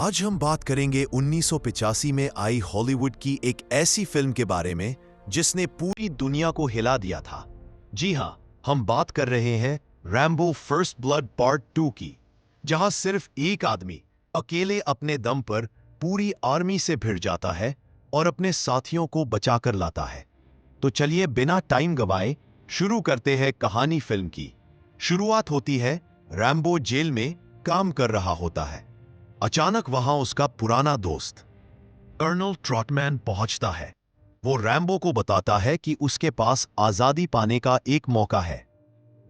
आज हम बात करेंगे 1985 में आई हॉलीवुड की एक ऐसी फिल्म के बारे में जिसने पूरी दुनिया को हिला दिया था। जी हां, हम बात कर रहे हैं रैम्बो फर्स्ट ब्लड पार्ट 2 की, जहां सिर्फ एक आदमी अकेले अपने दम पर पूरी आर्मी से भिड़ जाता है और अपने साथियों को बचाकर लाता है। तो चलिए बिना टाइम गवाए शुरू करते हैं कहानी। फिल्म की शुरुआत होती है रैम्बो जेल में काम कर रहा होता है। अचानक वहां उसका पुराना दोस्त कर्नल ट्रॉटमैन पहुंचता है। वो रैम्बो को बताता है कि उसके पास आजादी पाने का एक मौका है।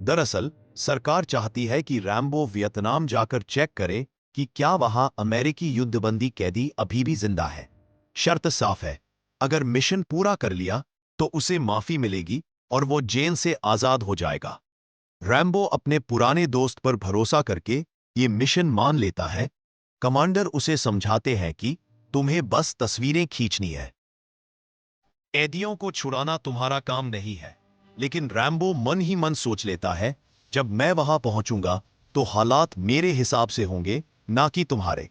दरअसल सरकार चाहती है कि रैम्बो वियतनाम जाकर चेक करे कि क्या वहां अमेरिकी युद्धबंदी कैदी अभी भी जिंदा है। शर्त साफ है, अगर मिशन पूरा कर लिया तो उसे माफी मिलेगी और वो जेल से आजाद हो जाएगा। रैम्बो अपने पुराने दोस्त पर भरोसा करके ये मिशन मान लेता है। कमांडर उसे समझाते हैं कि तुम्हें बस तस्वीरें खींचनी है, कैदियों को छुड़ाना तुम्हारा काम नहीं है। लेकिन रैम्बो मन ही मन सोच लेता है, जब मैं वहां पहुंचूंगा तो हालात मेरे हिसाब से होंगे, ना कि तुम्हारे।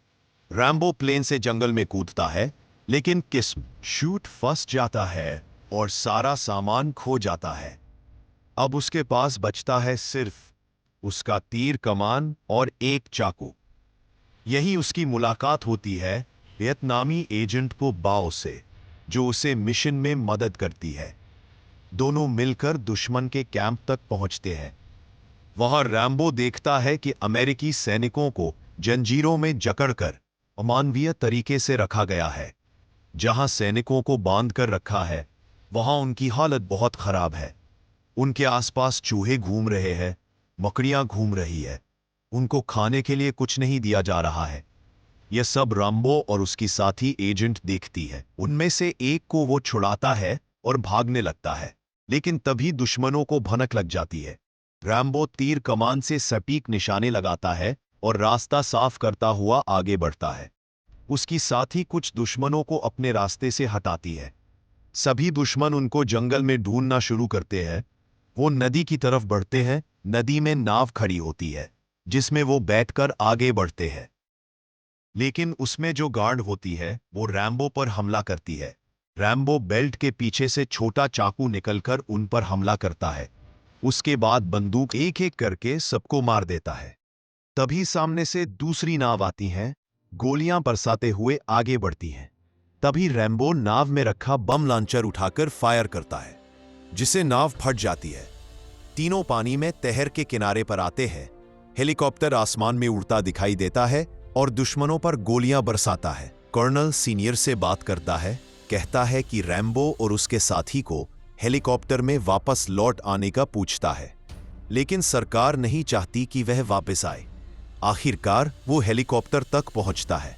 रैम्बो प्लेन से जंगल में कूदता है, लेकिन किस्म शूट फंस जाता है और सारा सामान खो जाता है। अब उसके पास बचता है सिर्फ उसका तीर कमान और एक चाकू। यही उसकी मुलाकात होती है वियतनामी एजेंट को बाओ से, जो उसे मिशन में मदद करती है। दोनों मिलकर दुश्मन के कैंप तक पहुंचते हैं। वहां रैम्बो देखता है कि अमेरिकी सैनिकों को जंजीरों में जकड़कर अमानवीय तरीके से रखा गया है। जहां सैनिकों को बांध कर रखा है, वहां उनकी हालत बहुत खराब है। उनके आसपास चूहे घूम रहे हैं, मकड़ियां घूम रही है। उनको खाने के लिए कुछ नहीं दिया जा रहा है। यह सब रैम्बो और उसकी साथी एजेंट देखती है। उनमें से एक को वो छुड़ाता है और भागने लगता है, लेकिन तभी दुश्मनों को भनक लग जाती है। रैम्बो तीर कमान से सटीक निशाने लगाता है और रास्ता साफ करता हुआ आगे बढ़ता है। उसकी साथी कुछ दुश्मनों को अपने रास्ते से हटाती है। सभी दुश्मन उनको जंगल में ढूंढना शुरू करते हैं। वो नदी की तरफ बढ़ते हैं। नदी में नाव खड़ी होती है, जिसमें वो बैठकर आगे बढ़ते हैं। लेकिन उसमें जो गार्ड होती है वो रैम्बो पर हमला करती है। रैम्बो बेल्ट के पीछे से छोटा चाकू निकलकर उन पर हमला करता है। उसके बाद बंदूक एक एक करके सबको मार देता है। तभी सामने से दूसरी नाव आती है, गोलियां बरसाते हुए आगे बढ़ती हैं। तभी रैम्बो नाव में रखा बम लॉन्चर उठाकर फायर करता है, जिसे नाव फट जाती है। तीनों पानी में तहर के किनारे पर आते हैं। हेलीकॉप्टर आसमान में उड़ता दिखाई देता है और दुश्मनों पर गोलियां बरसाता है। कर्नल सीनियर से बात करता है, कहता है कि रैम्बो और उसके साथी को हेलीकॉप्टर में वापस लौट आने का पूछता है, लेकिन सरकार नहीं चाहती कि वह वापस आए। आखिरकार वो हेलीकॉप्टर तक पहुंचता है।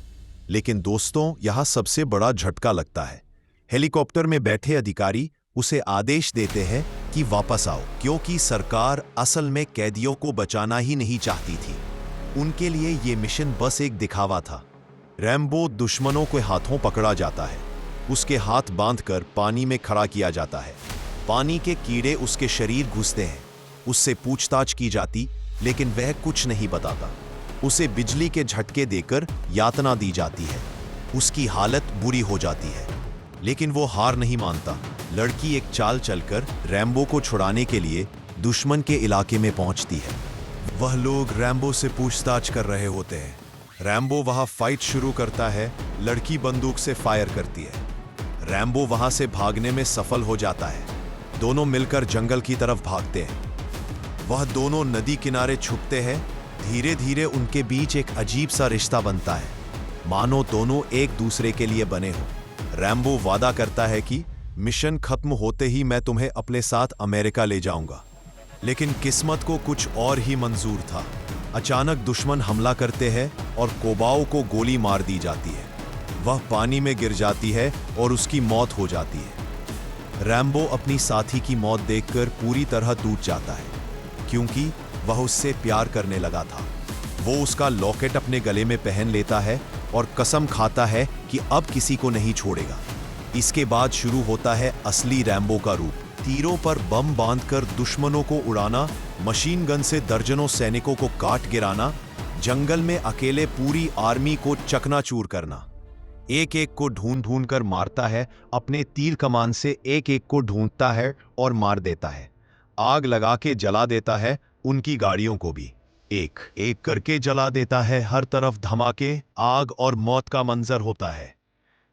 लेकिन दोस्तों, यहां सबसे बड़ा झटका लगता है। हेलीकॉप्टर में बैठे अधिकारी उसे आदेश देते हैं कि वापस आओ, क्योंकि सरकार असल में कैदियों को बचाना ही नहीं चाहती थी। उनके लिए ये मिशन बस एक दिखावा था। रैम्बो दुश्मनों के हाथों पकड़ा जाता है। उसके हाथ बांधकर पानी में खड़ा किया जाता है। पानी के कीड़े उसके शरीर घुसते हैं। उससे पूछताछ की जाती, लेकिन वह कुछ नहीं बताता। उसे बिजली के झटके देकर यातना दी जाती है। उसकी हालत बुरी हो जाती है, लेकिन वो हार नहीं मानता। लड़की एक चाल चलकर रैम्बो को छुड़ाने के लिए दुश्मन के इलाके में पहुंचती है। वह लोग रैम्बो से पूछताछ कर रहे होते हैं। रैम्बो वहां फाइट शुरू करता है। लड़की बंदूक से फायर करती है। रैम्बो वहां से भागने में सफल हो जाता है। दोनों मिलकर जंगल की तरफ भागते हैं। वह दोनों नदी किनारे छुपते हैं। धीरे धीरे उनके बीच एक अजीब सा रिश्ता बनता है, मानो दोनों एक दूसरे के लिए बने हों। रैम्बो वादा करता है कि मिशन खत्म होते ही मैं तुम्हें अपने साथ अमेरिका ले जाऊंगा। लेकिन किस्मत को कुछ और ही मंजूर था। अचानक दुश्मन हमला करते हैं और कोबाओ को गोली मार दी जाती है। वह पानी में गिर जाती है और उसकी मौत हो जाती है। रैम्बो अपनी साथी की मौत देखकर पूरी तरह टूट जाता है, क्योंकि वह उससे प्यार करने लगा था। वो उसका लॉकेट अपने गले में पहन लेता है और कसम खाता है कि अब किसी को नहीं छोड़ेगा। इसके बाद शुरू होता है असली रैम्बो का रूप। तीरों पर बम बांधकर दुश्मनों को उड़ाना, मशीन गन से दर्जनों सैनिकों को काट गिराना जंगल में अकेले पूरी आर्मी को चकनाचूर करना। एक एक को ढूंढ ढूंढ कर मारता है, अपने तीर कमान से एक एक को ढूंढता है और मार देता है। आग लगा के जला देता है, उनकी गाड़ियों को भी एक एक करके जला देता है। हर तरफ धमाके, आग और मौत का मंजर होता है।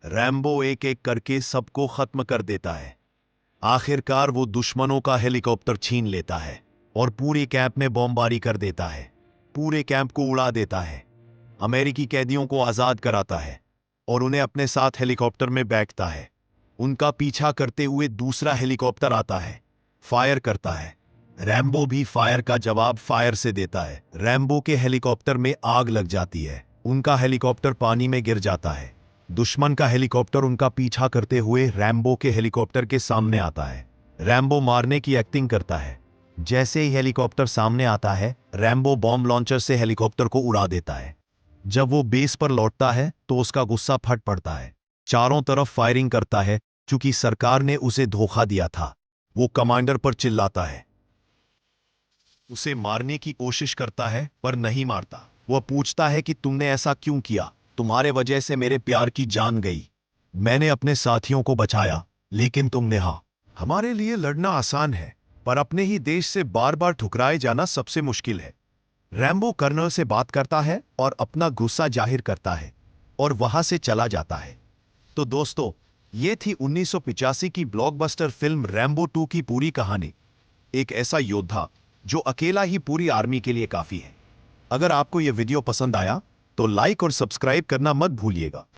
रैम्बो एक एक करके सबको खत्म कर देता है। आखिरकार वो दुश्मनों का हेलीकॉप्टर छीन लेता है और पूरे कैंप में बमबारी कर देता है। पूरे कैंप को उड़ा देता है, अमेरिकी कैदियों को आजाद कराता है और उन्हें अपने साथ हेलीकॉप्टर में बैठता है। उनका पीछा करते हुए दूसरा हेलीकॉप्टर आता है, फायर करता है। रैम्बो भी फायर का जवाब फायर से देता है। रैम्बो के हेलीकॉप्टर में आग लग जाती है, उनका हेलीकॉप्टर पानी में गिर जाता है। दुश्मन का हेलीकॉप्टर उनका पीछा करते हुए रैम्बो के हेलीकॉप्टर के सामने आता है। रैम्बो मारने की एक्टिंग करता है। जैसे ही हेलीकॉप्टर सामने आता है, रैम्बो बॉम्ब लॉन्चर से हेलीकॉप्टर को उड़ा देता है। जब वो बेस पर लौटता है तो उसका गुस्सा फट पड़ता है। चारों तरफ फायरिंग करता है, क्योंकि सरकार ने उसे धोखा दिया था। वो कमांडर पर चिल्लाता है, उसे मारने की कोशिश करता है पर नहीं मारता। वह पूछता है कि तुमने ऐसा क्यों किया? तुम्हारे वजह से मेरे प्यार की जान गई। मैंने अपने साथियों को बचाया, लेकिन तुमने हमारे लिए लड़ना आसान है, पर अपने ही देश से बार बार ठुकराए जाना सबसे मुश्किल है। रैम्बो कर्नल से बात करता है और अपना गुस्सा जाहिर करता है और वहां से चला जाता है। तो दोस्तों, ये थी 1985 की ब्लॉकबस्टर फिल्म रैम्बो 2 की पूरी कहानी। एक ऐसा योद्धा जो अकेला ही पूरी आर्मी के लिए काफी है। अगर आपको यह वीडियो पसंद आया तो लाइक और सब्सक्राइब करना मत भूलिएगा।